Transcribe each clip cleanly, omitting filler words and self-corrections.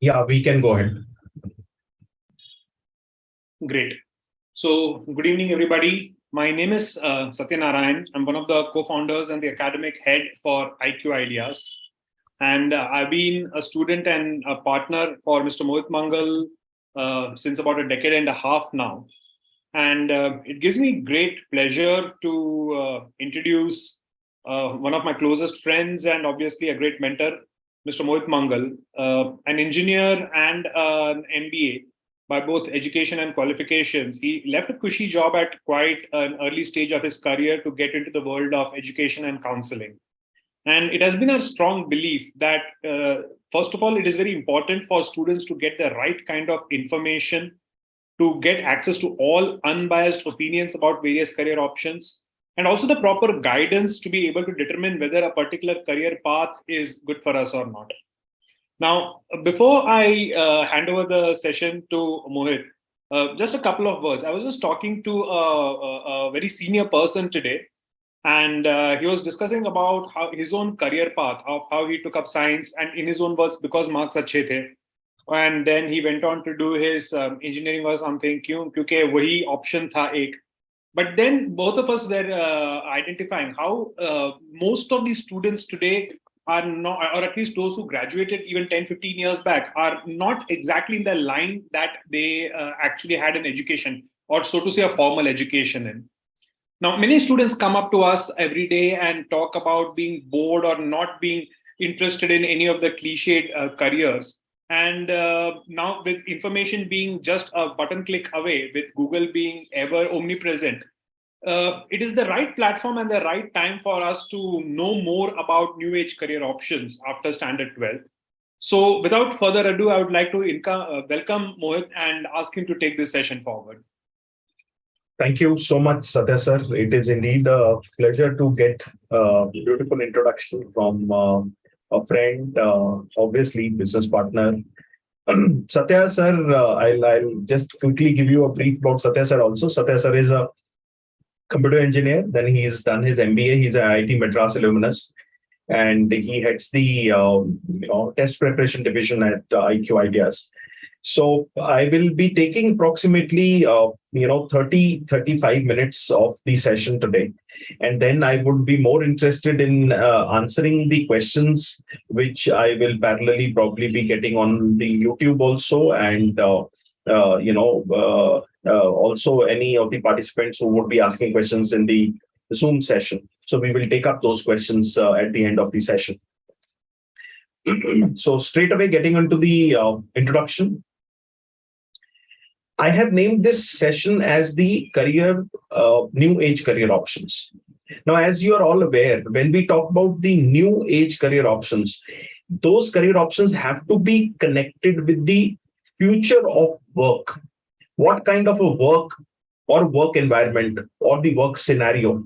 Yeah, we can go ahead. Great. So, good evening, everybody. My name is Satyanarayan. I'm one of the co-founders and the academic head for IQ Ideas. And I've been a student and a partner for Mr. Mohit Mangal since about a decade and a half now. And it gives me great pleasure to introduce one of my closest friends and obviously a great mentor, Mr. Mohit Mangal, an engineer and an MBA by both education and qualifications. He left a cushy job at quite an early stage of his career to get into the world of education and counseling. And it has been our strong belief that, first of all, it is very important for students to get the right kind of information, to get access to all unbiased opinions about various career options, and also the proper guidance to be able to determine whether a particular career path is good for us or not. Now, before I hand over the session to Mohit, just a couple of words. I was just talking to a very senior person today, and he was discussing about how his own career path, of how he took up science, and in his own words, because marks अच्छे थे, and then he went on to do his engineering or something, क्योंकि वही option था एक. But then both of us were identifying how most of these students today are not, or at least those who graduated even 10, 15 years back, are not exactly in the line that they actually had in education, or so to say, a formal education in. Now, many students come up to us every day and talk about being bored or not being interested in any of the cliched careers. And now, with information being just a button click away, with Google being ever omnipresent, it is the right platform and the right time for us to know more about new age career options after standard 12th. So, without further ado, I would like to welcome Mohit and ask him to take this session forward. Thank you so much, Satya sir. It is indeed a pleasure to get a beautiful introduction from a friend, obviously business partner. Satya sir, I'll just quickly give you a brief about Satya sir also. Satya sir is a computer engineer. Then he's done his MBA. He's an IIT Madras alumnus, and he heads the test preparation division at IQ Ideas. So I will be taking approximately 35 minutes of the session today, and then I would be more interested in answering the questions which I will parallelly probably be getting on the YouTube also, and also any of the participants who would be asking questions in the Zoom session. So we will take up those questions at the end of the session. So straight away getting into the introduction. I have named this session as the new age career options. Now, as you are all aware, when we talk about the new age career options, those career options have to be connected with the future of work. What kind of a work or work environment or the work scenario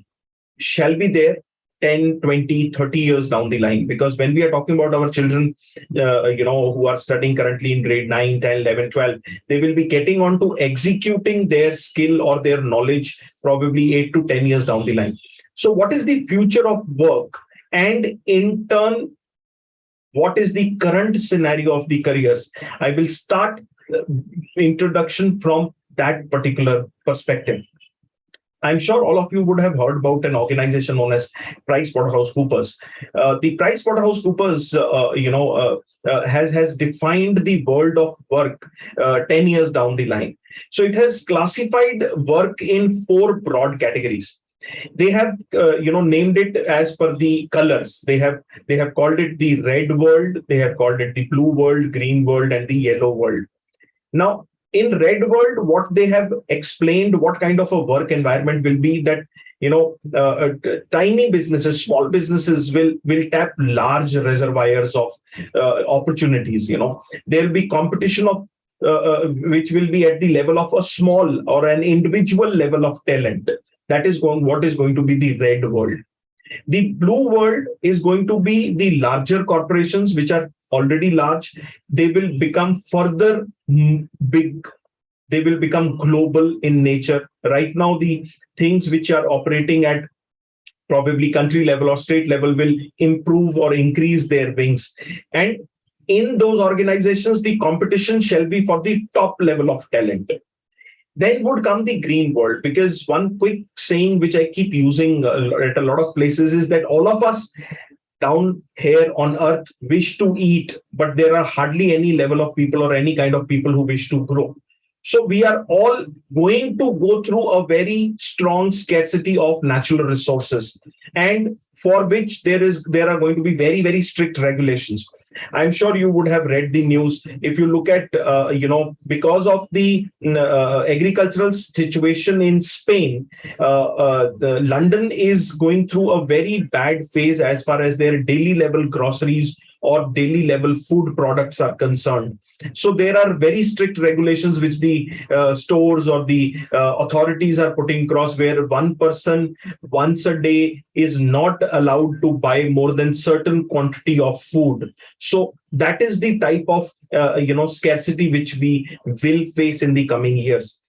shall be there 10, 20, 30 years down the line? Because when we are talking about our children, who are studying currently in grade 9, 10, 11, 12, they will be getting on to executing their skill or their knowledge probably 8 to 10 years down the line. So what is the future of work? And in turn, what is the current scenario of the careers? I will start introduction from that particular perspective. I'm sure all of you would have heard about an organization known as PricewaterhouseCoopers. The PricewaterhouseCoopers, has defined the world of work 10 years down the line. So it has classified work in 4 broad categories. They have, named it as per the colors. They have called it the red world. They have called it the blue world, green world, and the yellow world. Now, in red world, what they have explained, what kind of a work environment will be that, tiny businesses, small businesses will tap large reservoirs of opportunities. There will be competition of which will be at the level of a small or an individual level of talent. That is what is going to be the red world. The blue world is going to be the larger corporations, which are already large. They will become further big. They will become global in nature. Right now, the things which are operating at probably country level or state level will improve or increase their wings. And In those organizations, the competition shall be for the top level of talent. Then would come the green world, because one quick saying which I keep using at a lot of places is that all of us down here on earth wish to eat, but there are hardly any level of people or any kind of people who wish to grow. So we are all going to go through a very strong scarcity of natural resources, and for which there are going to be very, very strict regulations. I'm sure you would have read the news. If you look at, because of the agricultural situation in Spain, London is going through a very bad phase as far as their daily level groceries or daily level food products are concerned. So there are very strict regulations which the stores or the authorities are putting across, where one person once a day is not allowed to buy more than certain quantity of food. So that is the type of scarcity which we will face in the coming years.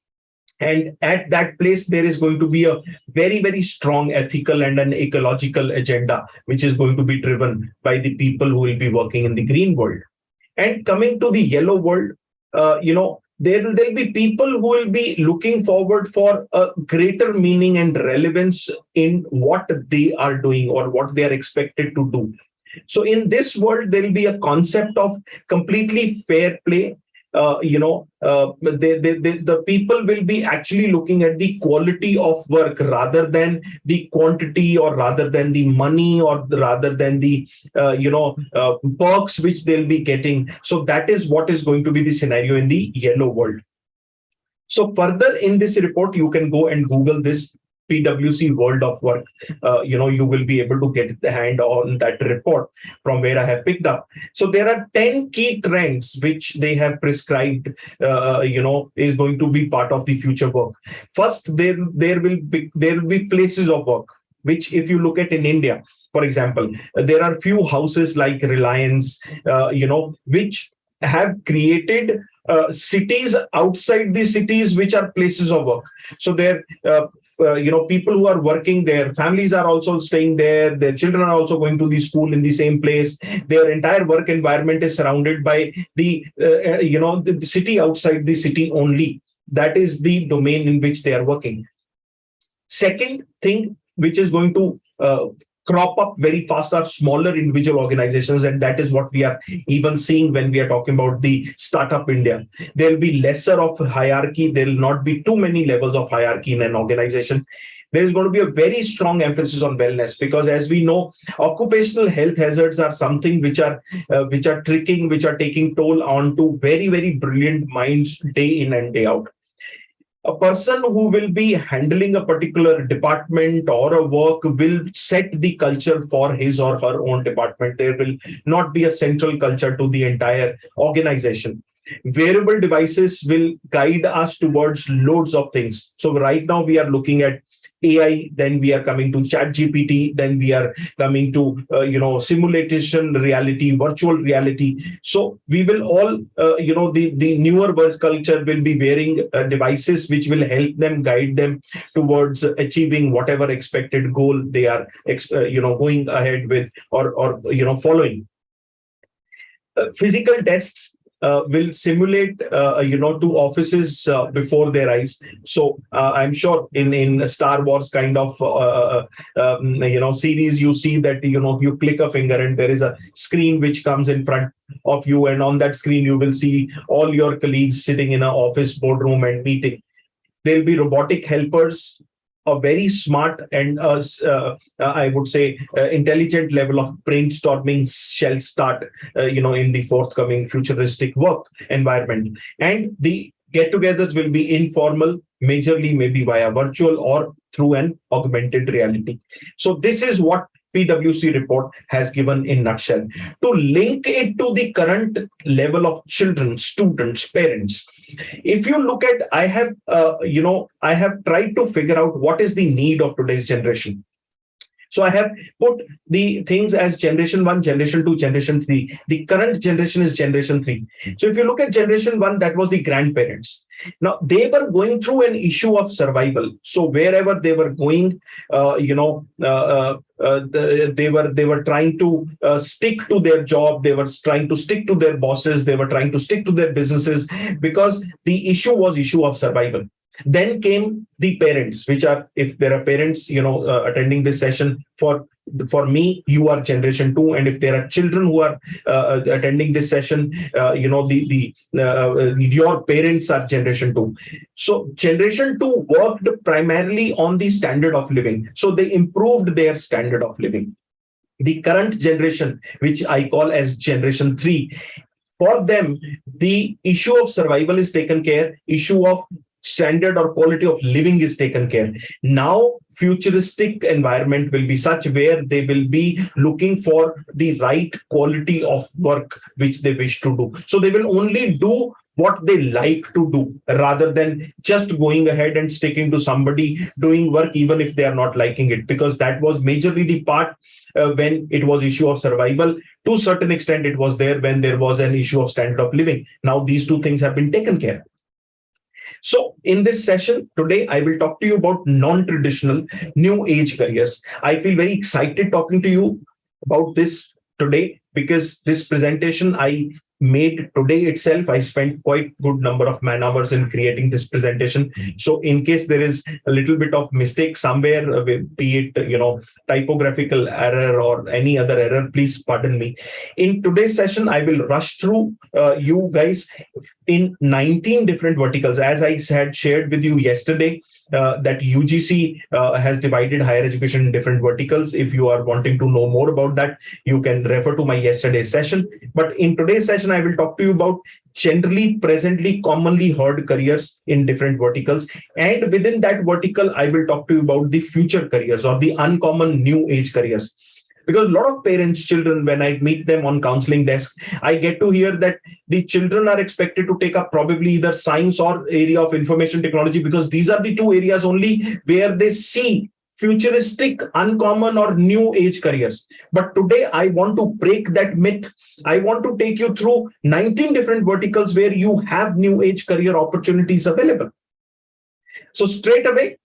And at that place, there is going to be a very, very strong ethical and an ecological agenda, which is going to be driven by the people who will be working in the green world. And coming to the yellow world, there'll be people who will be looking forward for a greater meaning and relevance in what they are doing or what they are expected to do. So in this world, there will be a concept of completely fair play. The people will be actually looking at the quality of work rather than the quantity, or rather than the money, or rather than the perks which they'll be getting. So that is what is going to be the scenario in the yellow world. So further in this report, you can go and Google this PwC World of Work. You will be able to get the hand on that report from where I have picked up. So there are 10 key trends which they have prescribed, is going to be part of the future work. First, there will be places of work, which if you look at in India, for example, there are few houses like Reliance, which have created cities outside the cities, which are places of work. So there, people who are working there, families are also staying there, their children are also going to the school in the same place. Their entire work environment is surrounded by the city outside the city only. That is the domain in which they are working. Second thing which is going to crop up very fast are smaller individual organizations, and that is what we are even seeing when we are talking about the startup India. There will be lesser of hierarchy. There will not be too many levels of hierarchy in an organization. There is going to be a very strong emphasis on wellness, because as we know, occupational health hazards are something which are taking toll onto very, very brilliant minds day in and day out. A person who will be handling a particular department or a work will set the culture for his or her own department. There will not be a central culture to the entire organization. Wearable devices will guide us towards loads of things. So right now we are looking at AI, then we are coming to chat GPT, then we are coming to simulation reality, virtual reality. So we will all the newer work culture will be wearing devices which will help them, guide them towards achieving whatever expected goal they are going ahead with, or following. Physical desks will simulate to offices before their eyes. So I'm sure in Star Wars kind of series, you see that you click a finger and there is a screen which comes in front of you, and on that screen you will see all your colleagues sitting in an office boardroom and meeting. There'll be robotic helpers. A very smart and I would say intelligent level of brainstorming shall start in the forthcoming futuristic work environment. And the get-togethers will be informal, majorly maybe via virtual or through an augmented reality. So this is what PwC report has given in nutshell. To link it to the current level of children, students, parents, if you look at, I have tried to figure out what is the need of today's generation. So I have put the things as generation 1, generation 2, generation 3. The current generation is generation 3. So if you look at generation 1, that was the grandparents. Now they were going through an issue of survival. So wherever they were going, they were trying to stick to their job. They were trying to stick to their bosses. They were trying to stick to their businesses because the issue was issue of survival. Then came the parents, which are, if there are parents, attending this session, for me, you are generation 2, and if there are children who are attending this session, your parents are generation 2. So generation 2 worked primarily on the standard of living, so they improved their standard of living. The current generation, which I call as generation 3, for them the issue of survival is taken care, issue of standard or quality of living is taken care. Now futuristic environment will be such where they will be looking for the right quality of work which they wish to do. So they will only do what they like to do rather than just going ahead and sticking to somebody doing work even if they are not liking it, because that was majorly the part when it was issue of survival. To a certain extent it was there when there was an issue of standard of living. Now these two things have been taken care of. So in this session today, I will talk to you about non-traditional new age careers. I feel very excited talking to you about this today because this presentation I made today itself. I spent quite good number of man hours in creating this presentation. So in case there is a little bit of mistake somewhere, be it typographical error or any other error, please pardon me. In today's session, I will rush through you guys in 19 different verticals. As I had shared with you yesterday, that UGC has divided higher education in different verticals. If you are wanting to know more about that, you can refer to my yesterday's session. But in today's session, I will talk to you about generally, presently, commonly heard careers in different verticals. And within that vertical, I will talk to you about the future careers or the uncommon new age careers. Because a lot of parents, children, when I meet them on counseling desk, I get to hear that the children are expected to take up probably either science or area of information technology, because these are the two areas only where they see futuristic, uncommon or new age careers. But today I want to break that myth. I want to take you through 19 different verticals where you have new age career opportunities available. So straight away,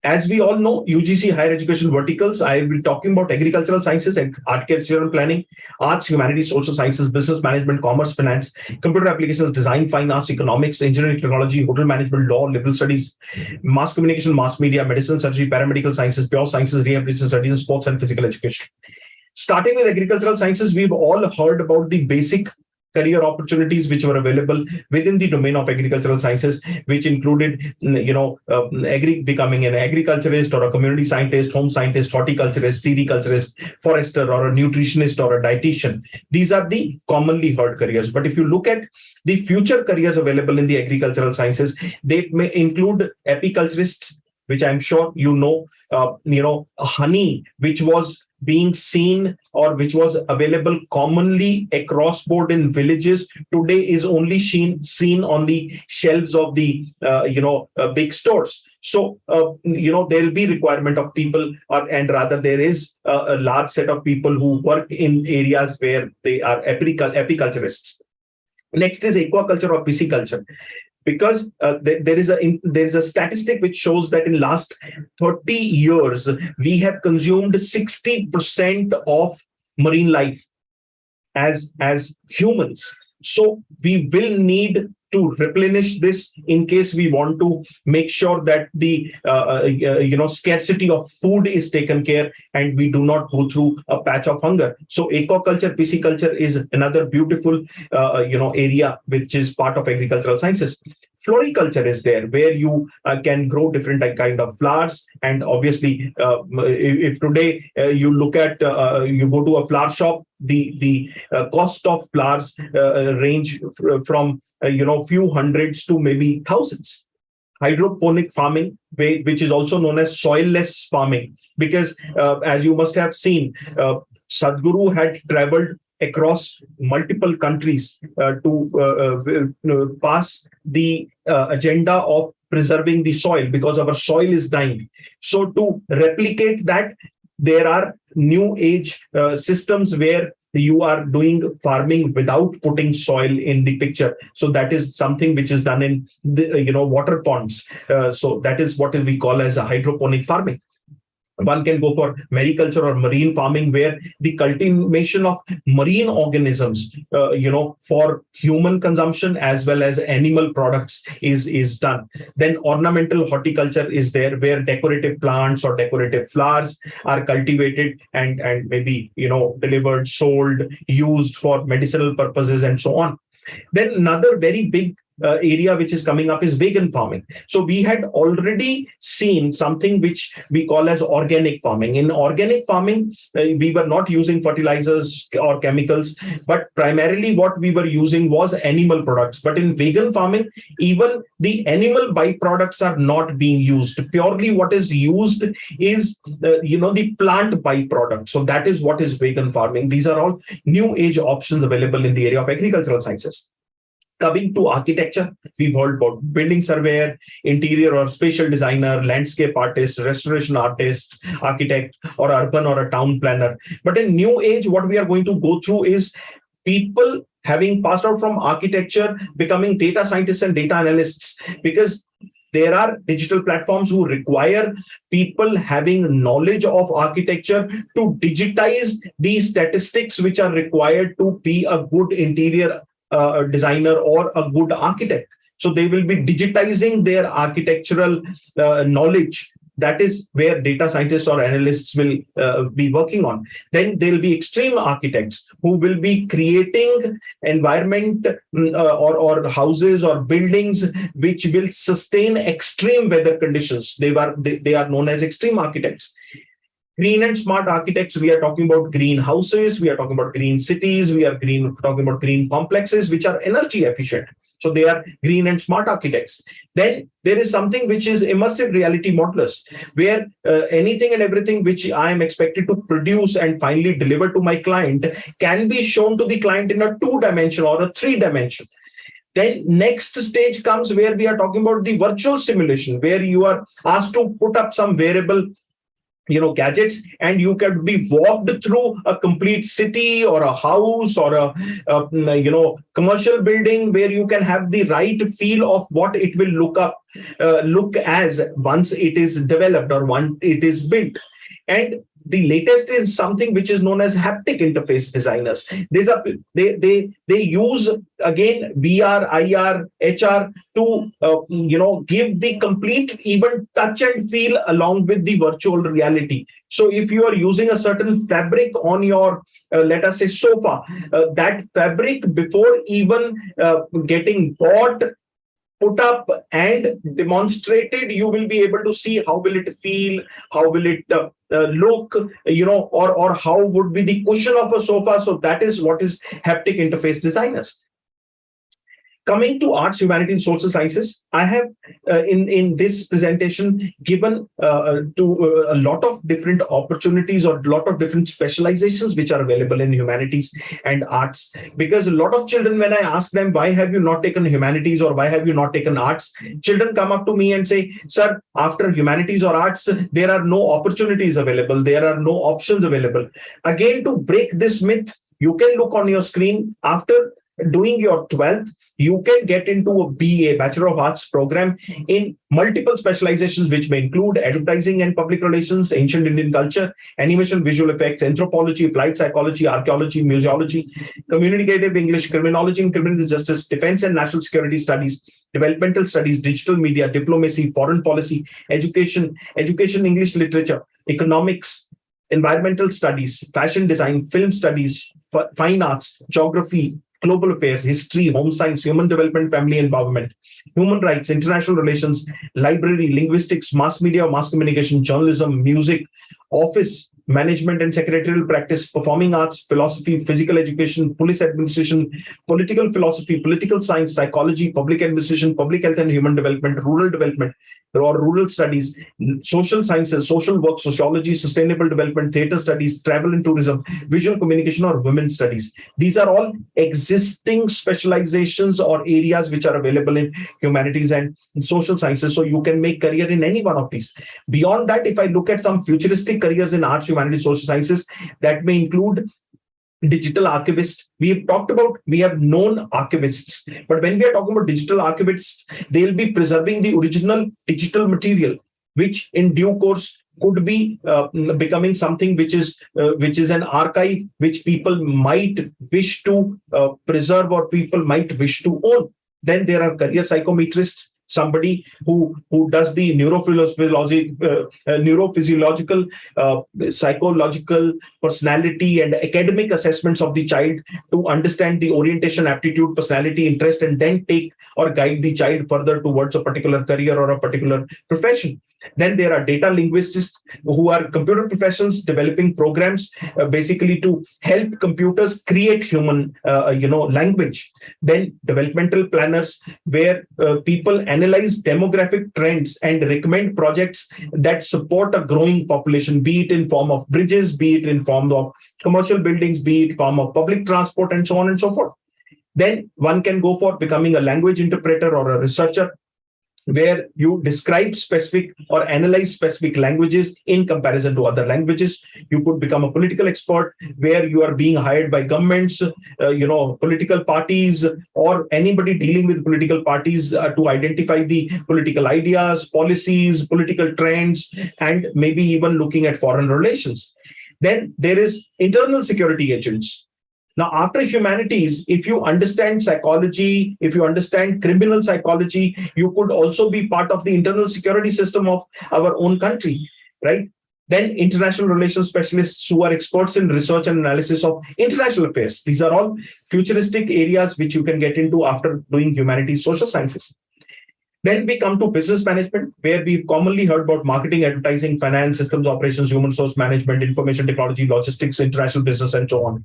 as we all know, UGC higher education verticals, I will be talking about agricultural sciences, architectural planning, arts, humanities, social sciences, business management, commerce, finance, computer applications, design, fine arts, economics, engineering, technology, hotel management, law, liberal studies, mass communication, mass media, medicine, surgery, paramedical sciences, pure sciences, rehabilitation studies, sports and physical education. Starting with agricultural sciences, we've all heard about the basic career opportunities which were available within the domain of agricultural sciences, which included, becoming an agriculturist or a community scientist, home scientist, horticulturist, sericulturist, forester, or a nutritionist or a dietitian. These are the commonly heard careers. But if you look at the future careers available in the agricultural sciences, they may include apiculturists, which I'm sure honey, which was being seen or which was available commonly across board in villages, today is only seen on the shelves of the big stores. So there will be requirement of people, and rather there is a large set of people who work in areas where they are apiculturists. Next is aquaculture or pisciculture. Because there is a statistic which shows that in last 30 years, we have consumed 60% of marine life as humans. So we will need to replenish this in case we want to make sure that the scarcity of food is taken care and we do not go through a patch of hunger. So aquaculture, pisciculture is another beautiful area which is part of agricultural sciences. Floriculture is there, where you can grow different kind of flowers. And obviously, if today you look at, you go to a flower shop, the cost of flowers range from few hundreds to maybe thousands. Hydroponic farming, which is also known as soilless farming, because as you must have seen, Sadhguru had traveled across multiple countries to pass the agenda of preserving the soil, because our soil is dying. So to replicate that, There are new age systems where you are doing farming without putting soil in the picture. So that is something which is done in the, water ponds. So that is what we call as a hydroponic farming. One can go for mariculture or marine farming, where the cultivation of marine organisms, for human consumption as well as animal products is done. Then ornamental horticulture is there, where decorative plants or decorative flowers are cultivated and maybe delivered, sold, used for medicinal purposes, and so on. Then another very big area which is coming up is vegan farming. So we had already seen something which we call as organic farming. In organic farming, we were not using fertilizers or chemicals, but primarily what we were using was animal products. But in vegan farming, even the animal byproducts are not being used. Purely what is used is the plant byproduct. So that is what is vegan farming. These are all new age options available in the area of agricultural sciences. Coming to architecture, we've heard about building surveyor, interior or spatial designer, landscape artist, restoration artist, architect, or urban or a town planner. But in new age, what we are going to go through is people having passed out from architecture, becoming data scientists and data analysts, because there are digital platforms who require people having knowledge of architecture to digitize the statistics which are required to be a good interior designer or a good architect. So they will be digitizing their architectural knowledge. That is where data scientists or analysts will be working on. Then there will be extreme architects who will be creating environment or houses or buildings which will sustain extreme weather conditions. They are known as extreme architects. Green and smart architects, we are talking about green houses, we are talking about green cities, we are talking about green complexes which are energy efficient. So they are green and smart architects. Then there is something which is immersive reality modelers, where anything and everything which I am expected to produce and finally deliver to my client can be shown to the client in a 2-dimension or a 3-dimension. Then next stage comes where we are talking about the virtual simulation, where you are asked to put up some variable gadgets, and you can be walked through a complete city or a house or a commercial building, where you can have the right feel of what it will look as once it is developed or once it is built. And the latest is something which is known as haptic interface designers. They use again VR, IR, HR to give the complete even touch and feel along with the virtual reality. So if you are using a certain fabric on your let us say sofa, that fabric before even getting bought, put up and demonstrated, you will be able to see how will it feel, how will it look, or how would be the cushion of a sofa. So that is what is haptic interface designers. Coming to arts, humanities, social sciences, I have in this presentation given to a lot of different opportunities or a lot of different specializations which are available in humanities and arts. Because a lot of children, when I ask them, why have you not taken humanities or why have you not taken arts? Children come up to me and say, sir, after humanities or arts, there are no opportunities available. There are no options available. Again, to break this myth, you can look on your screen. After doing your 12th, you can get into a BA, Bachelor of Arts program in multiple specializations, which may include advertising and public relations, ancient Indian culture, animation, visual effects, anthropology, applied psychology, archaeology, museology, communicative English, criminology and criminal justice, defense and national security studies, developmental studies, digital media, diplomacy, foreign policy, education, English literature, economics, environmental studies, fashion design, film studies, fine arts, geography, global affairs, history, home science, human development, family empowerment, human rights, international relations, library, linguistics, mass media, mass communication, journalism, music, office, management and secretarial practice, performing arts, philosophy, physical education, police administration, political philosophy, political science, psychology, public administration, public health and human development, rural development, or rural studies, social sciences, social work, sociology, sustainable development, theater studies, travel and tourism, visual communication, or women's studies. These are all existing specializations or areas which are available in humanities and social sciences. So you can make career in any one of these. Beyond that, if I look at some futuristic careers in arts, humanities, social sciences, that may include digital archivist. We have talked about, we have known archivists, but when we are talking about digital archivists, they'll be preserving the original digital material, which in due course could be becoming something which is an archive which people might wish to preserve or people might wish to own. Then there are career psychometrists, somebody who does the neurophysiological, psychological, personality, and academic assessments of the child to understand the orientation, aptitude, personality, interest, and then take or guide the child further towards a particular career or a particular profession. Then there are data linguists who are computer professionals developing programs basically to help computers create human language. Then developmental planners, where people analyze demographic trends and recommend projects that support a growing population, be it in form of bridges, be it in form of commercial buildings, be it in form of public transport, and so on and so forth. Then one can go for becoming a language interpreter or a researcher, where you describe specific or analyze specific languages in comparison to other languages. You could become a political expert, where you are being hired by governments, political parties, or anybody dealing with political parties to identify the political ideas, policies, political trends, and maybe even looking at foreign relations. Then there is internal security agents. Now, after humanities, if you understand psychology, if you understand criminal psychology, you could also be part of the internal security system of our own country, right? Then international relations specialists who are experts in research and analysis of international affairs. These are all futuristic areas which you can get into after doing humanities, social sciences. Then we come to business management, where we've commonly heard about marketing, advertising, finance, systems operations, human resource management, information technology, logistics, international business, and so on.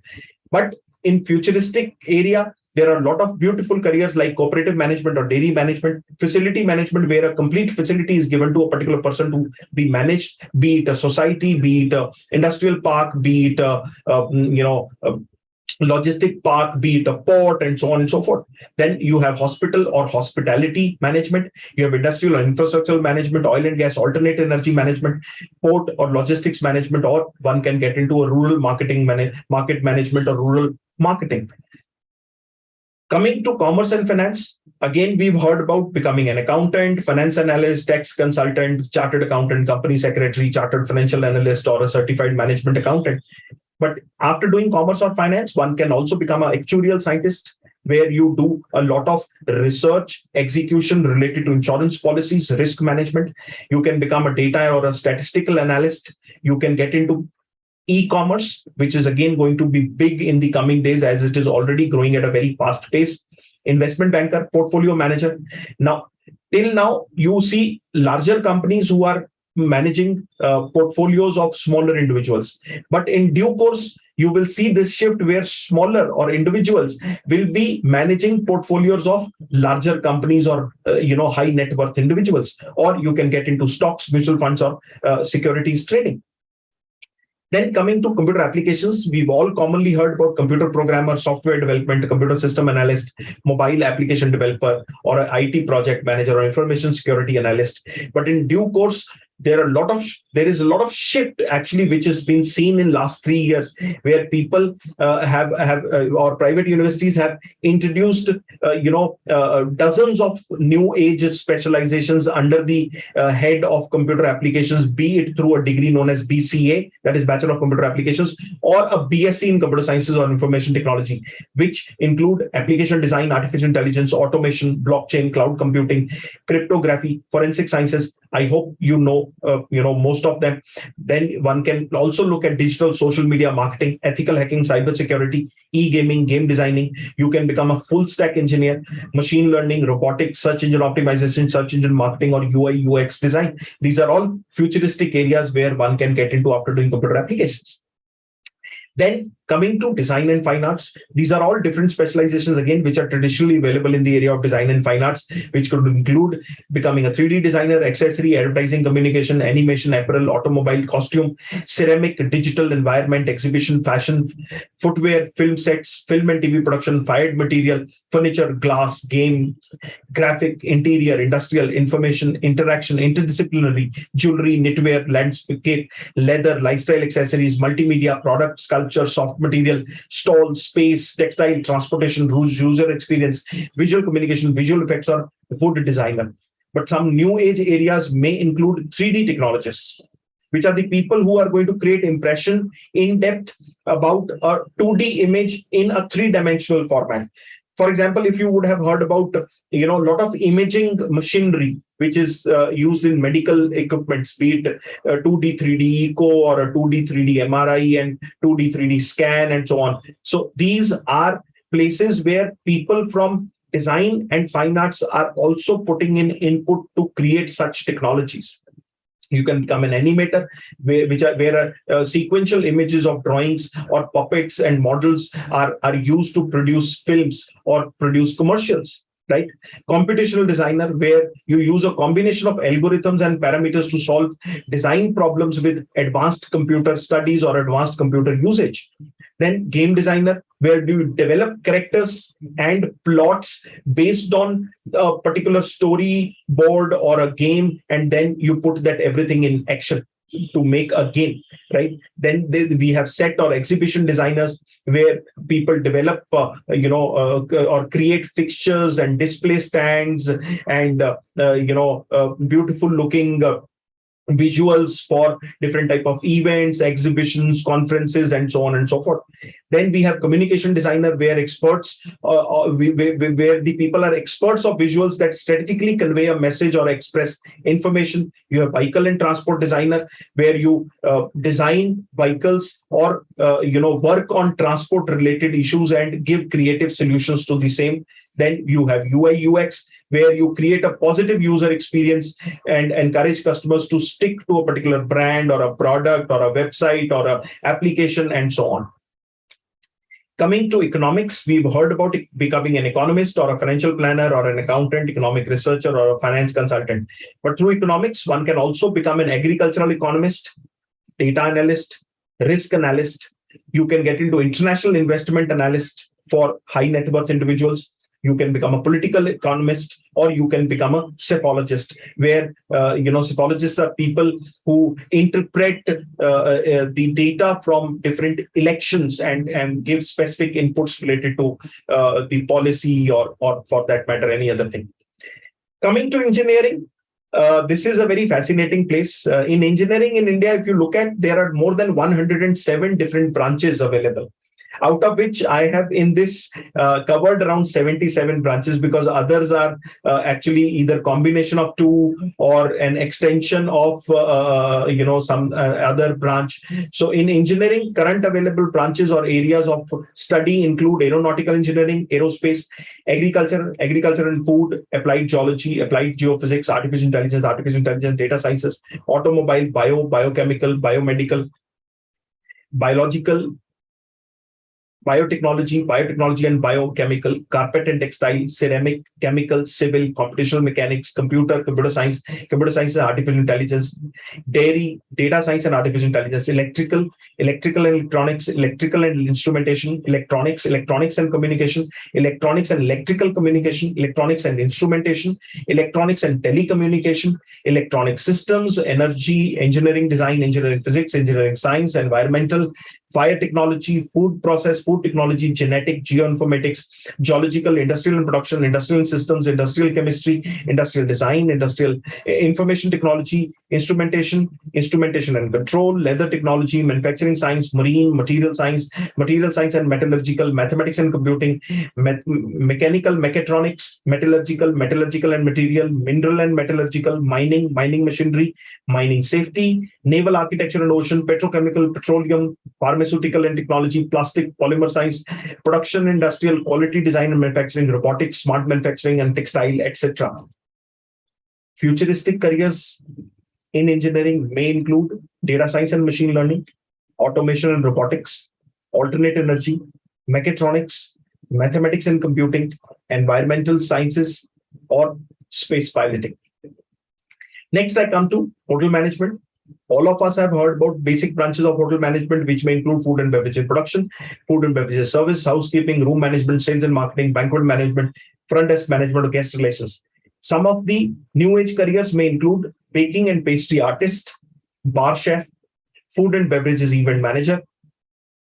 But in futuristic area, there are a lot of beautiful careers like cooperative management or dairy management, facility management, where a complete facility is given to a particular person to be managed, be it a society, be it a industrial park, be it a logistic park, be it a port, and so on and so forth. Then you have hospital or hospitality management, you have industrial or infrastructure management, oil and gas, alternate energy management, port or logistics management, or one can get into a rural marketing market management or rural marketing. Coming to commerce and finance, again, we've heard about becoming an accountant, finance analyst, tax consultant, chartered accountant, company secretary, chartered financial analyst, or a certified management accountant. But after doing commerce or finance, one can also become an actuarial scientist, where you do a lot of research execution related to insurance policies, risk management. You can become a data or a statistical analyst. You can get into e-commerce, which is again going to be big in the coming days, as it is already growing at a very fast pace. Investment banker, portfolio manager. Now, till now, you see larger companies who are managing portfolios of smaller individuals. But in due course, you will see this shift where smaller or individuals will be managing portfolios of larger companies or high net worth individuals. Or you can get into stocks, mutual funds, or securities trading. Then coming to computer applications, we've all commonly heard about computer programmer, software development, computer system analyst, mobile application developer, or an IT project manager, or information security analyst. But in due course, there is a lot of shift actually which has been seen in last 3 years, where people have or private universities have introduced dozens of new age specializations under the head of computer applications, be it through a degree known as BCA, that is Bachelor of Computer Applications, or a BSc in Computer Sciences or Information Technology, which include application design, artificial intelligence, automation, blockchain, cloud computing, cryptography, forensic sciences. I hope you know most of them. Then one can also look at digital social media marketing, ethical hacking, cybersecurity, e-gaming, game designing. You can become a full stack engineer, machine learning, robotics, search engine optimization, search engine marketing, or UI UX design. These are all futuristic areas where one can get into after doing computer applications. Then Coming to design and fine arts, these are all different specializations again, which are traditionally available in the area of design and fine arts, which could include becoming a 3D designer, accessory, advertising, communication, animation, apparel, automobile, costume, ceramic, digital, environment, exhibition, fashion, footwear, film sets, film and TV production, fired material, furniture, glass, game, graphic, interior, industrial, information, interaction, interdisciplinary, jewelry, knitwear, landscape, leather, lifestyle accessories, multimedia, product, sculpture, soft material, stall, space, textile, transportation, user experience, visual communication, visual effects, or food designer. But some new age areas may include 3D technologists, which are the people who are going to create impression in depth about a 2D image in a three-dimensional format. For example, if you would have heard about, a lot of imaging machinery, which is used in medical equipments, be it 2D, 3D echo or a 2D, 3D MRI and 2D, 3D scan and so on. So these are places where people from design and fine arts are also putting in input to create such technologies. You can become an animator, where sequential images of drawings or puppets and models are used to produce films or produce commercials. Right? Computational designer, where you use a combination of algorithms and parameters to solve design problems with advanced computer studies or advanced computer usage. Then game designer, where you develop characters and plots based on a particular storyboard or a game, and then you put that everything in action to make a game, right? Then we have set or exhibition designers, where people develop, or create fixtures and display stands and, beautiful looking visuals for different type of events, exhibitions, conferences, and so on and so forth. Then we have communication designer, where experts, where the people are experts of visuals that strategically convey a message or express information. You have vehicle and transport designer, where you design vehicles or work on transport related issues and give creative solutions to the same. Then you have UI UX, where you create a positive user experience and encourage customers to stick to a particular brand or a product or a website or a application and so on. Coming to economics, we've heard about becoming an economist or a financial planner or an accountant, economic researcher, or a finance consultant. But through economics, one can also become an agricultural economist, data analyst, risk analyst. You can get into international investment analyst for high net worth individuals. You can become a political economist, or you can become a psephologist, where psephologists are people who interpret the data from different elections and give specific inputs related to the policy or for that matter any other thing. Coming to engineering, this is a very fascinating place. In engineering in India, if you look at, there are more than 107 different branches available, out of which I have in this covered around 77 branches, because others are actually either combination of two or an extension of some other branch. So in engineering, current available branches or areas of study include aeronautical engineering, aerospace, agriculture and food, applied geology, applied geophysics, artificial intelligence, data sciences, automobile, biochemical, biomedical, biological, biotechnology and biochemical, carpet and textile, ceramic, chemical, civil, computational mechanics, computer science and artificial intelligence, dairy, data science and artificial intelligence, electrical and electronics, electrical and instrumentation, electronics and communication, electronics and electrical communication, electronics and instrumentation, electronics and telecommunication, electronic systems, energy, engineering design, engineering physics, engineering science, environmental, fire technology, food process, food technology, genetic, geoinformatics, geological, industrial and production, industrial and systems, industrial chemistry, industrial design, industrial information technology, instrumentation and control, leather technology, manufacturing science, marine, material science and metallurgical, mathematics and computing, mechanical, mechatronics, metallurgical and material, mineral and metallurgical, mining machinery, mining safety, naval architecture and ocean, petrochemical, petroleum, pharmaceutical and technology, plastic, polymer science, production, industrial, quality design and manufacturing, robotics, smart manufacturing and textile, etc. Futuristic careers in engineering may include data science and machine learning, automation and robotics, alternate energy, mechatronics, mathematics and computing, environmental sciences, or space piloting. Next, I come to hotel management. All of us have heard about basic branches of hotel management, which may include food and beverage production, food and beverage service, housekeeping, room management, sales and marketing, banquet management, front desk management, or guest relations. Some of the new age careers may include baking and pastry artist, bar chef, food and beverages event manager,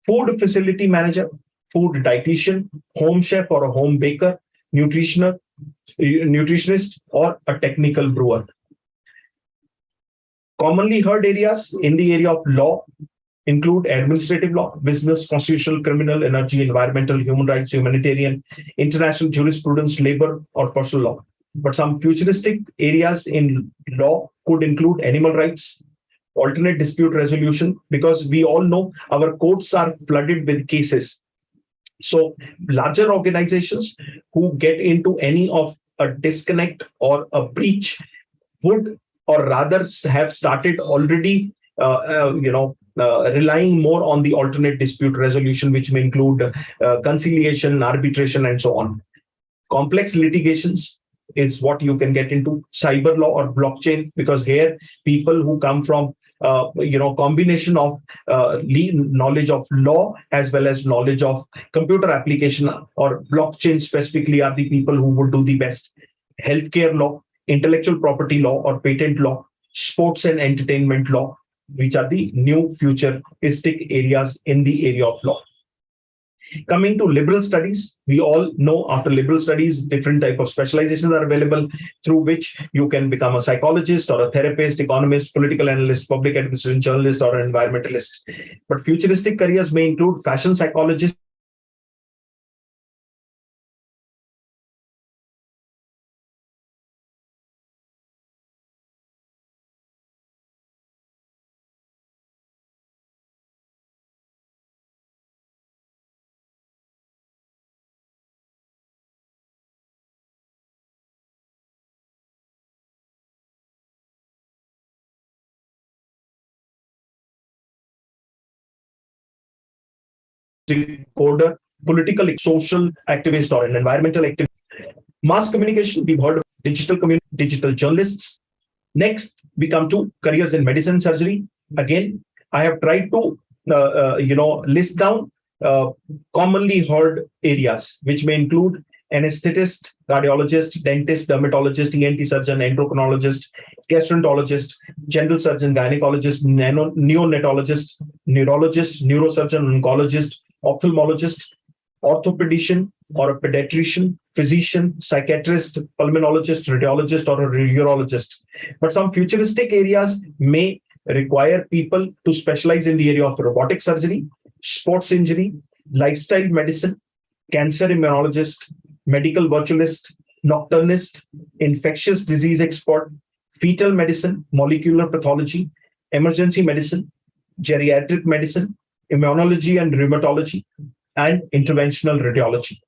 food facility manager, food dietitian, home chef or a home baker, nutritionist, or a technical brewer. Commonly heard areas in the area of law include administrative law, business, constitutional, criminal, energy, environmental, human rights, humanitarian, international jurisprudence, labor, or personal law. But some futuristic areas in law could include animal rights, alternate dispute resolution, because we all know our courts are flooded with cases. So larger organizations who get into any of a disconnect or a breach would, or rather have started already, relying more on the alternate dispute resolution, which may include conciliation, arbitration, and so on. Complex litigations is what you can get into, cyber law or blockchain, because here people who come from combination of knowledge of law as well as knowledge of computer application or blockchain specifically are the people who would do the best. Healthcare law, intellectual property law or patent law, sports and entertainment law, which are the new futuristic areas in the area of law. Coming to liberal studies, we all know after liberal studies, different type of specializations are available through which you can become a psychologist or a therapist, economist, political analyst, public administration, journalist, or an environmentalist. But futuristic careers may include fashion psychologist, coder, political, social activist, or an environmental activist. Mass communication, we've heard of digital journalists. Next, we come to careers in medicine and surgery. Again, I have tried to list down commonly heard areas, which may include anesthetist, cardiologist, dentist, dermatologist, ENT surgeon, endocrinologist, gastroenterologist, general surgeon, gynecologist, neonatologist, neurologist, neurosurgeon, oncologist, ophthalmologist, orthopedician or a pediatrician, physician, psychiatrist, pulmonologist, radiologist, or a urologist. But some futuristic areas may require people to specialize in the area of robotic surgery, sports injury, lifestyle medicine, cancer immunologist, medical virtualist, nocturnist, infectious disease expert, fetal medicine, molecular pathology, emergency medicine, geriatric medicine, immunology and rheumatology, and interventional radiology.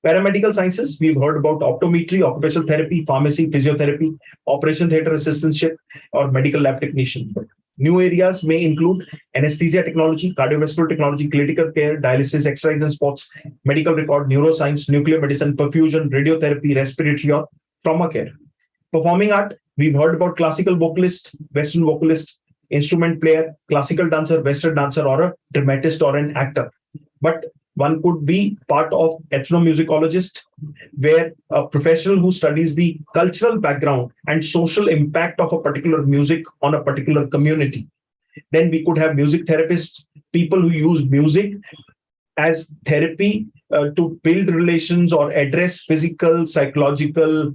Paramedical sciences, we've heard about optometry, occupational therapy, pharmacy, physiotherapy, operation theater assistantship, or medical lab technician. New areas may include anesthesia technology, cardiovascular technology, critical care, dialysis, exercise and sports, medical record, neuroscience, nuclear medicine, perfusion, radiotherapy, respiratory, or trauma care. Performing art, we've heard about classical vocalist, Western vocalist, instrument player, classical dancer, Western dancer, or a dramatist or an actor. But one could be part of ethnomusicologist, where a professional who studies the cultural background and social impact of a particular music on a particular community. Then we could have music therapists, people who use music as therapy to build relations or address physical, psychological,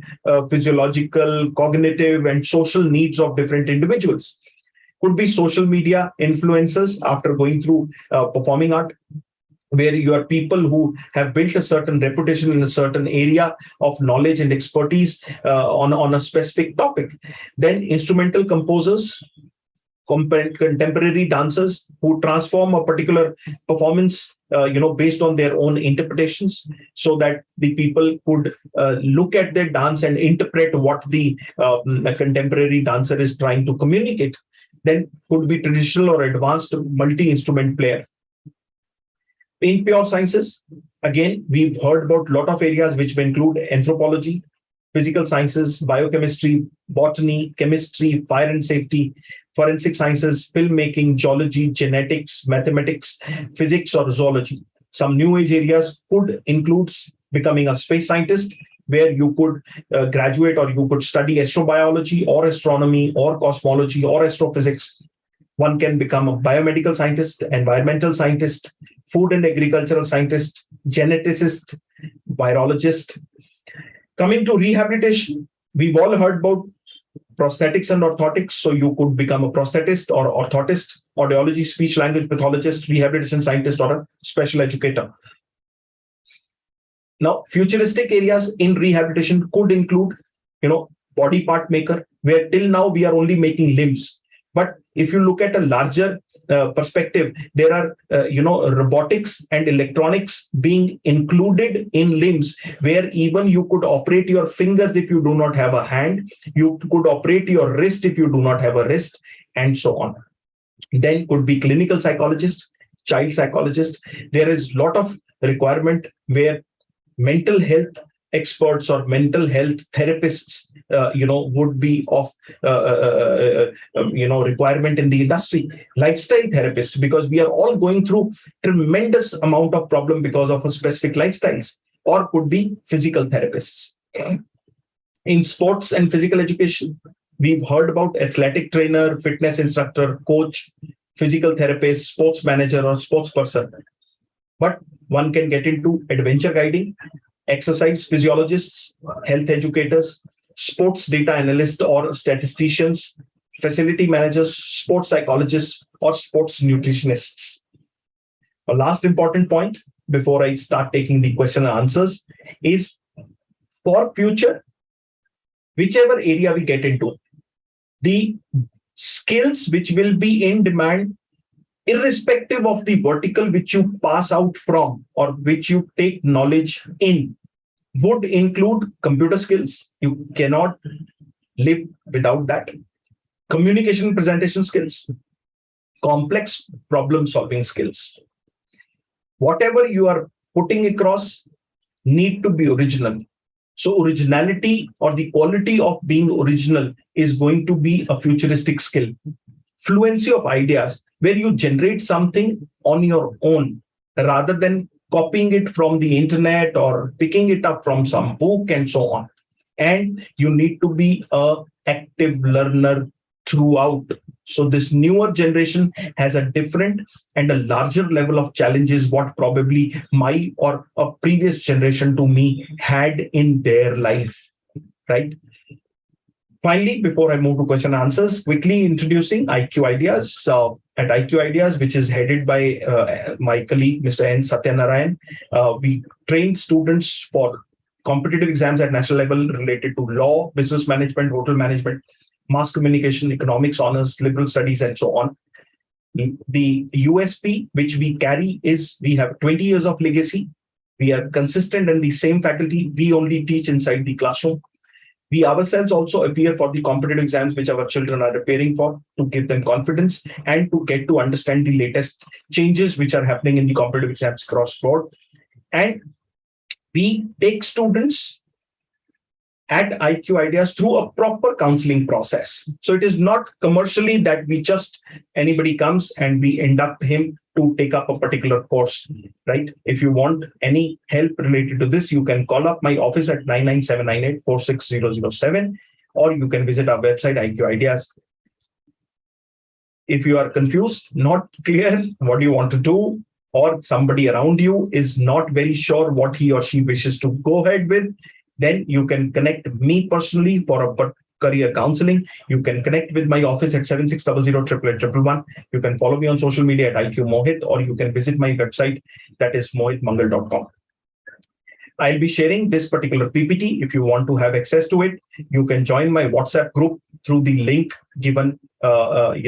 physiological, cognitive, and social needs of different individuals. Could be social media influencers after going through performing art, where you are people who have built a certain reputation in a certain area of knowledge and expertise on a specific topic. Then instrumental composers, contemporary dancers who transform a particular performance based on their own interpretations, so that the people could look at their dance and interpret what the contemporary dancer is trying to communicate. Then could be traditional or advanced multi-instrument player. In pure sciences, again, we've heard about a lot of areas which may include anthropology, physical sciences, biochemistry, botany, chemistry, fire and safety, forensic sciences, filmmaking, geology, genetics, mathematics, physics, or zoology. Some new age areas could include becoming a space scientist, where you could graduate or you could study astrobiology or astronomy or cosmology or astrophysics. One can become a biomedical scientist, environmental scientist, food and agricultural scientist, geneticist, virologist. Coming to rehabilitation, we've all heard about prosthetics and orthotics. So you could become a prosthetist or orthotist, audiology, speech language pathologist, rehabilitation scientist, or a special educator. Now, futuristic areas in rehabilitation could include, body part maker, where till now we are only making limbs. But if you look at a larger perspective, there are, robotics and electronics being included in limbs, where even you could operate your fingers if you do not have a hand, you could operate your wrist if you do not have a wrist, and so on. Then could be clinical psychologist, child psychologist. There is a lot of requirement where mental health experts or mental health therapists, would be of, requirement in the industry. Lifestyle therapists, because we are all going through tremendous amount of problem because of a specific lifestyles, or could be physical therapists. In sports and physical education, we've heard about athletic trainer, fitness instructor, coach, physical therapist, sports manager, or sports person. But one can get into adventure guiding, exercise physiologists, health educators, sports data analysts or statisticians, facility managers, sports psychologists, or sports nutritionists. A last important point before I start taking the question and answers is, for future, whichever area we get into, the skills which will be in demand, irrespective of the vertical which you pass out from or which you take knowledge in, would include computer skills. You cannot live without that. Communication, presentation skills, complex problem solving skills. Whatever you are putting across need to be original. So originality, or the quality of being original, is going to be a futuristic skill. Fluency of ideas, where you generate something on your own rather than copying it from the internet or picking it up from some book and so on. And you need to be an active learner throughout. So this newer generation has a different and a larger level of challenges what probably my or a previous generation to me had in their life, right? Finally, before I move to question and answers, quickly introducing IQ Ideas. At IQ Ideas, which is headed by my colleague, Mr. N. Satyanarayan, we train students for competitive exams at national level related to law, business management, hotel management, mass communication, economics, honors, liberal studies, and so on. The USP which we carry is we have 20 years of legacy. We are consistent in the same faculty. We only teach inside the classroom. We ourselves also appear for the competitive exams which our children are preparing for, to give them confidence and to get to understand the latest changes which are happening in the competitive exams across board. And we take students at IQ Ideas through a proper counseling process. So it is not commercially that we just, anybody comes and we induct him to take up a particular course, right? If you want any help related to this, you can call up my office at 99798-46007, or you can visit our website, IQ Ideas. If you are confused, not clear what you want to do, or somebody around you is not very sure what he or she wishes to go ahead with, then you can connect me personally for a career counseling. You can connect with my office at 76008811. You can follow me on social media at IQ Mohit, or you can visit my website, that is mohitmangal.com. I'll be sharing this particular PPT. If you want to have access to it, you can join my WhatsApp group through the link given on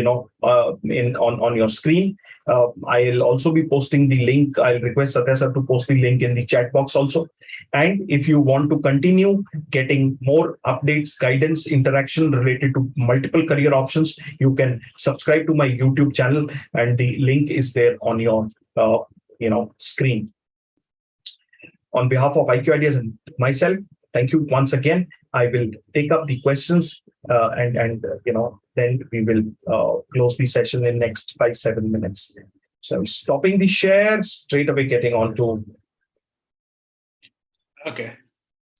your screen. I'll also be posting the link. I'll request Satya sir to post the link in the chat box also. And if you want to continue getting more updates, guidance, interaction related to multiple career options, you can subscribe to my YouTube channel, and the link is there on your screen. On behalf of IQ Ideas and myself, thank you once again. I will take up the questions and then we will close the session in next 5-7 minutes. So I'm stopping the share, straight away getting on to. Okay.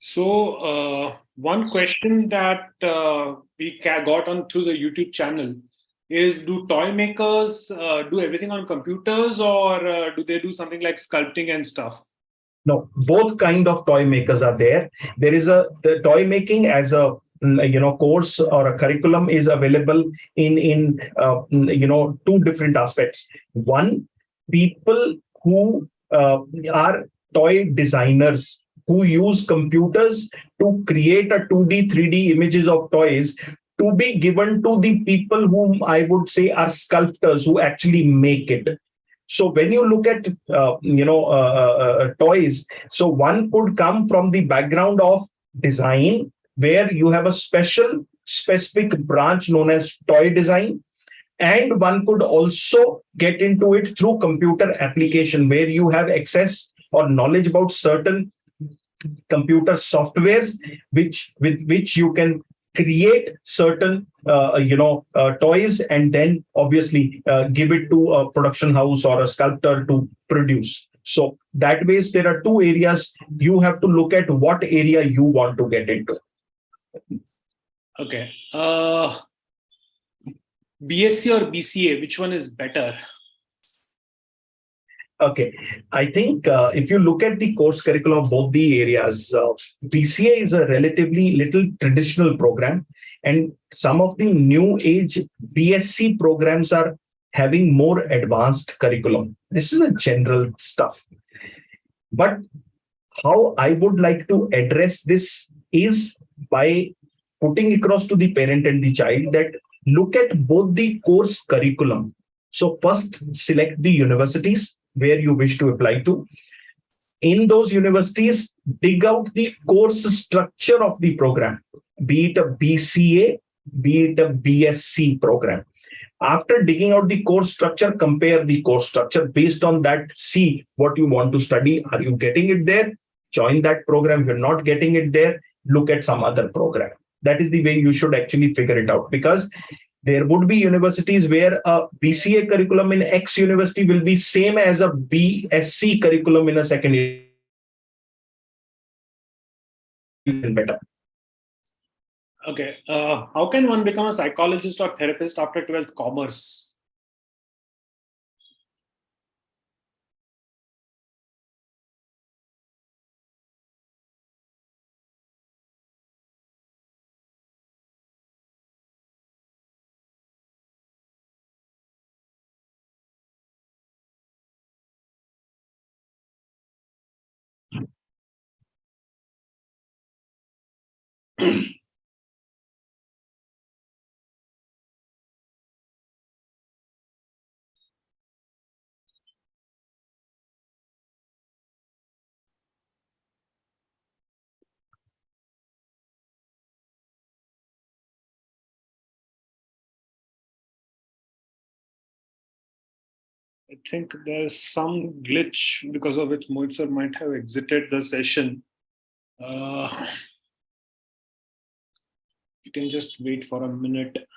So one question that we got on through the YouTube channel is, do toy makers do everything on computers, or do they do something like sculpting and stuff? No, both kind of toy makers are there. There is the toy making as a course or a curriculum is available in two different aspects. One, people who are toy designers who use computers to create a 2D, 3D images of toys to be given to the people whom I would say are sculptors who actually make it. So when you look at toys, so one could come from the background of design, where you have a specific branch known as toy design, and one could also get into it through computer application, where you have access or knowledge about certain computer softwares with which you can create certain toys, and then obviously give it to a production house or a sculptor to produce. So that ways there are two areas. You have to look at what area you want to get into. Okay. BSc or BCA, which one is better? Okay, I think if you look at the course curriculum of both the areas, BCA is a relatively little traditional program, and some of the new age BSc programs are having more advanced curriculum. This is a general stuff. But how I would like to address this is by putting across to the parent and the child that look at both the course curriculum. So first, select the universities where you wish to apply to. In those universities, dig out the course structure of the program, be it a BCA, be it a BSc program. After digging out the course structure, compare the course structure. Based on that, see what you want to study. Are you getting it there? Join that program. If you're not getting it there, look at some other program. That is the way you should actually figure it out, because there would be universities where a BCA curriculum in X university will be same as a BSc curriculum in a second year. Better. Okay. How can one become a psychologist or therapist after 12th commerce? I think there's some glitch because of which Mohit sir might have exited the session. You can just wait for a minute.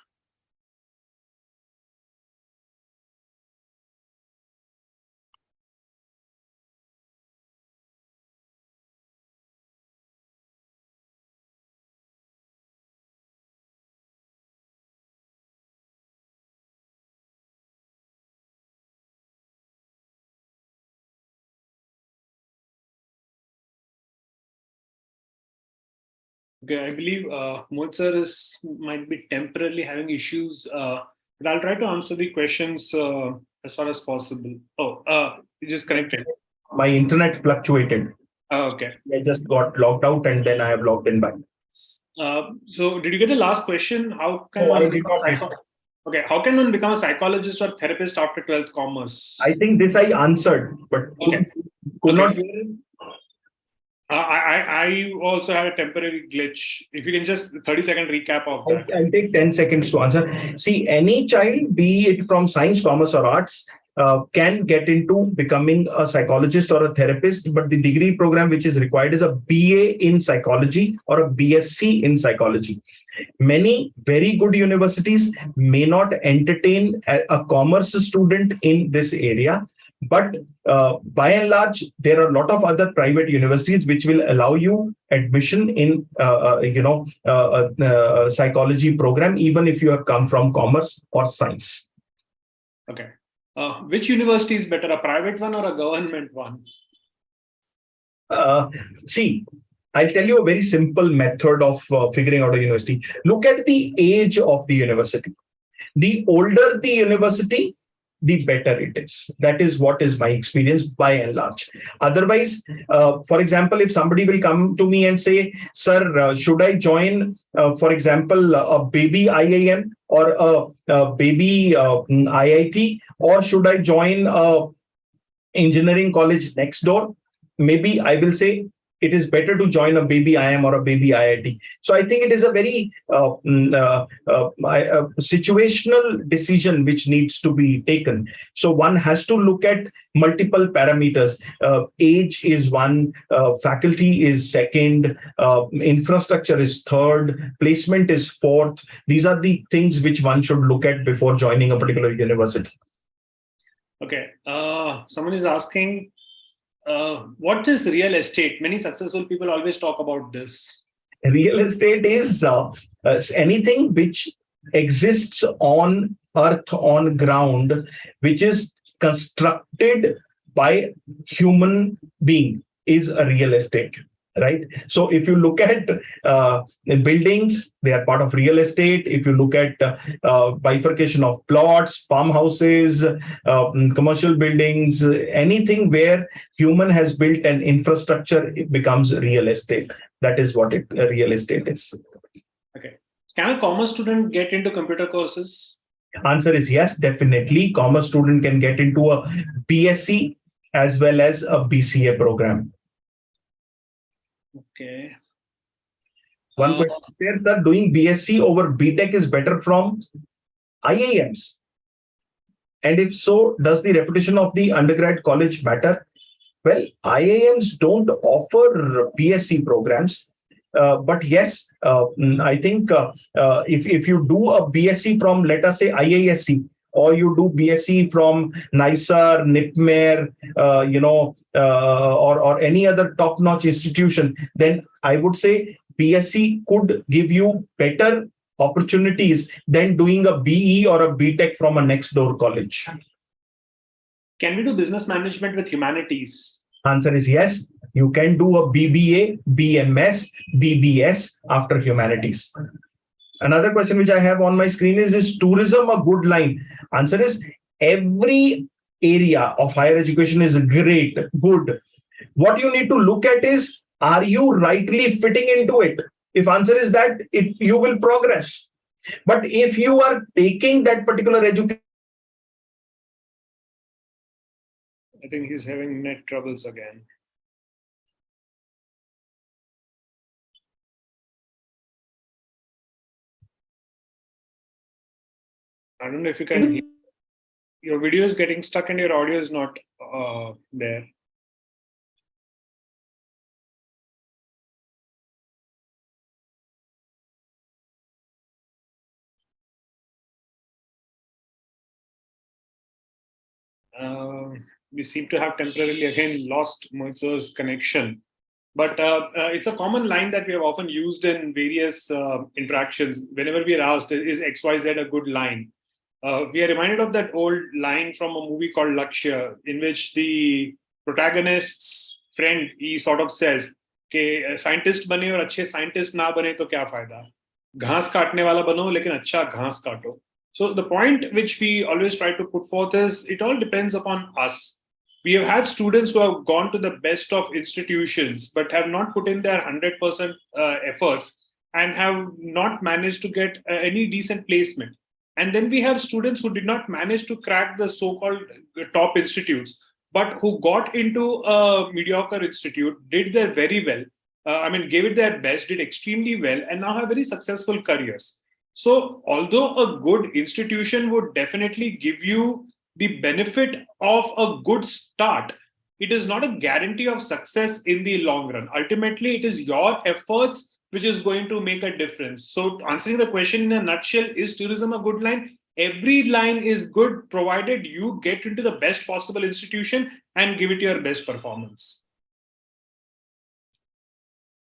Okay, I believe Mohit sir might be temporarily having issues, but I'll try to answer the questions as far as possible. Oh, you just connected. My internet fluctuated. Okay. I just got logged out and then I have logged in back. So did you get the last question? How can one become Okay, how can one become a psychologist or therapist after 12th commerce? I think this I answered, but could not hear it. I also had a temporary glitch. If you can just 30-second recap of that. I'll take 10 seconds to answer. See, any child, be it from science, commerce, or arts, can get into becoming a psychologist or a therapist, but the degree program which is required is a BA in psychology or a BSc in psychology. Many very good universities may not entertain a commerce student in this area, but by and large, there are a lot of other private universities which will allow you admission in psychology program, even if you have come from commerce or science. Okay. Which university is better, a private one or a government one? See, I'll tell you a very simple method of figuring out a university. Look at the age of the university. The older the university, the better it is. That is what is my experience by and large. Otherwise, for example, if somebody will come to me and say, sir, should I join, for example, a baby IIM or a baby IIT, or should I join a engineering college next door? Maybe I will say it is better to join a baby IIM or a baby IIT. So I think it is a very situational decision which needs to be taken. So one has to look at multiple parameters. Age is one, faculty is second, infrastructure is third, placement is fourth. These are the things which one should look at before joining a particular university. Okay. Someone is asking, what is real estate? Many successful people always talk about this. Real estate is anything which exists on earth, on ground, which is constructed by human being, is a real estate. Right. So if you look at buildings, they are part of real estate. If you look at bifurcation of plots, farmhouses, commercial buildings, anything where human has built an infrastructure, it becomes real estate. That is what real estate is. Okay. Can a commerce student get into computer courses? Answer is yes, definitely. Commerce student can get into a BSc as well as a BCA program. Okay. One question says that doing BSc over BTech is better from IIMs. And if so, does the reputation of the undergrad college matter? Well, IIMs don't offer BSc programs. But yes, I think if you do a BSc from, let us say, IISc, or you do BSc from NISAR, NIPMER, or any other top-notch institution, then I would say BSc could give you better opportunities than doing a BE or a BTech from a next-door college. Can we do business management with humanities? Answer is yes. You can do a BBA, BMS, BBS after humanities. Another question which I have on my screen is tourism a good line? Answer is every area of higher education is great, good. What you need to look at is, are you rightly fitting into it? If answer is that, you will progress. But if you are taking that particular education, I think he's having net troubles again. I don't know if you can hear. Your video is getting stuck and your audio is not there. We seem to have temporarily again lost Moitzo's connection. But it's a common line that we have often used in various interactions. Whenever we are asked, is XYZ a good line? We are reminded of that old line from a movie called Lakshya, in which the protagonist's friend, he sort of says, कि scientist बने और अच्छे scientist ना बने तो क्या फायदा, घास काटने वाला बनो लेकिन अच्छा घास काटो. So the point which we always try to put forth is, it all depends upon us. We have had students who have gone to the best of institutions but have not put in their 100% efforts and have not managed to get any decent placement. And then we have students who did not manage to crack the so-called top institutes, but who got into a mediocre institute, did their very well, gave it their best, did extremely well, and now have very successful careers. So although a good institution would definitely give you the benefit of a good start, it is not a guarantee of success in the long run. Ultimately, it is your efforts which is going to make a difference. So answering the question in a nutshell, is tourism a good line? Every line is good provided you get into the best possible institution and give it your best performance.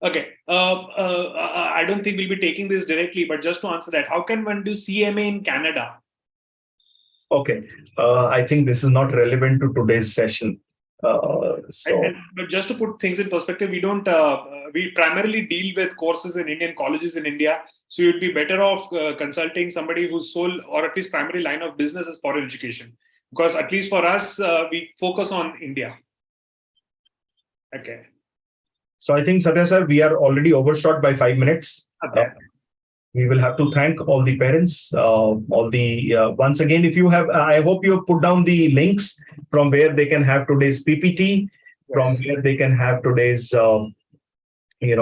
Okay, I don't think we'll be taking this directly, but just to answer that, how can one do CMA in Canada? Okay, I think this is not relevant to today's session. But just to put things in perspective, we primarily deal with courses in Indian colleges in India. So you'd be better off consulting somebody whose sole or at least primary line of business is foreign education. Because at least for us, we focus on India. Okay. So I think, Satya sir, we are already overshot by 5 minutes. Okay. We will have to thank all the parents, once again, if you have, I hope you have put down the links from where they can have today's PPT, from where they can have today's, they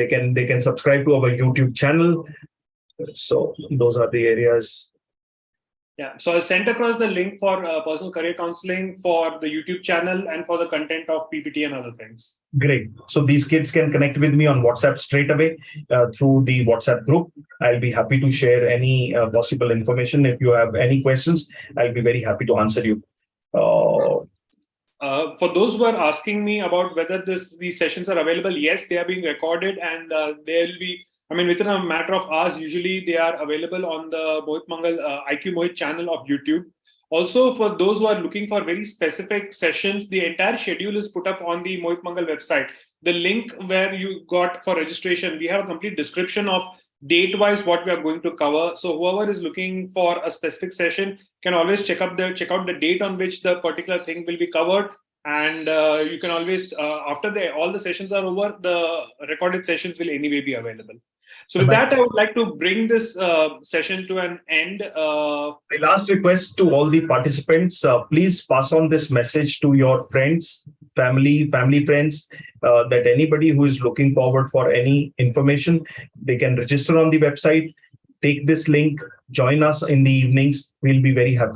can subscribe to our YouTube channel. So those are the areas. Yeah, so I sent across the link for personal career counseling, for the YouTube channel, and for the content of PPT and other things. Great. So these kids can connect with me on WhatsApp straight away through the WhatsApp group. I'll be happy to share any possible information. If you have any questions, I'll be very happy to answer you. For those who are asking me about whether these sessions are available, yes, they are being recorded, and they'll be, within a matter of hours, usually they are available on the Mohit Mangal IQ Mohit channel of YouTube. Also, for those who are looking for very specific sessions, the entire schedule is put up on the Mohit Mangal website. The link where you got for registration, we have a complete description of date-wise what we are going to cover. So whoever is looking for a specific session can always check out the date on which the particular thing will be covered. And you can always, after all the sessions are over, the recorded sessions will anyway be available. So with that, I would like to bring this session to an end. My last request to all the participants, please pass on this message to your friends, family friends, that anybody who is looking forward for any information, they can register on the website, take this link, join us in the evenings. We'll be very happy.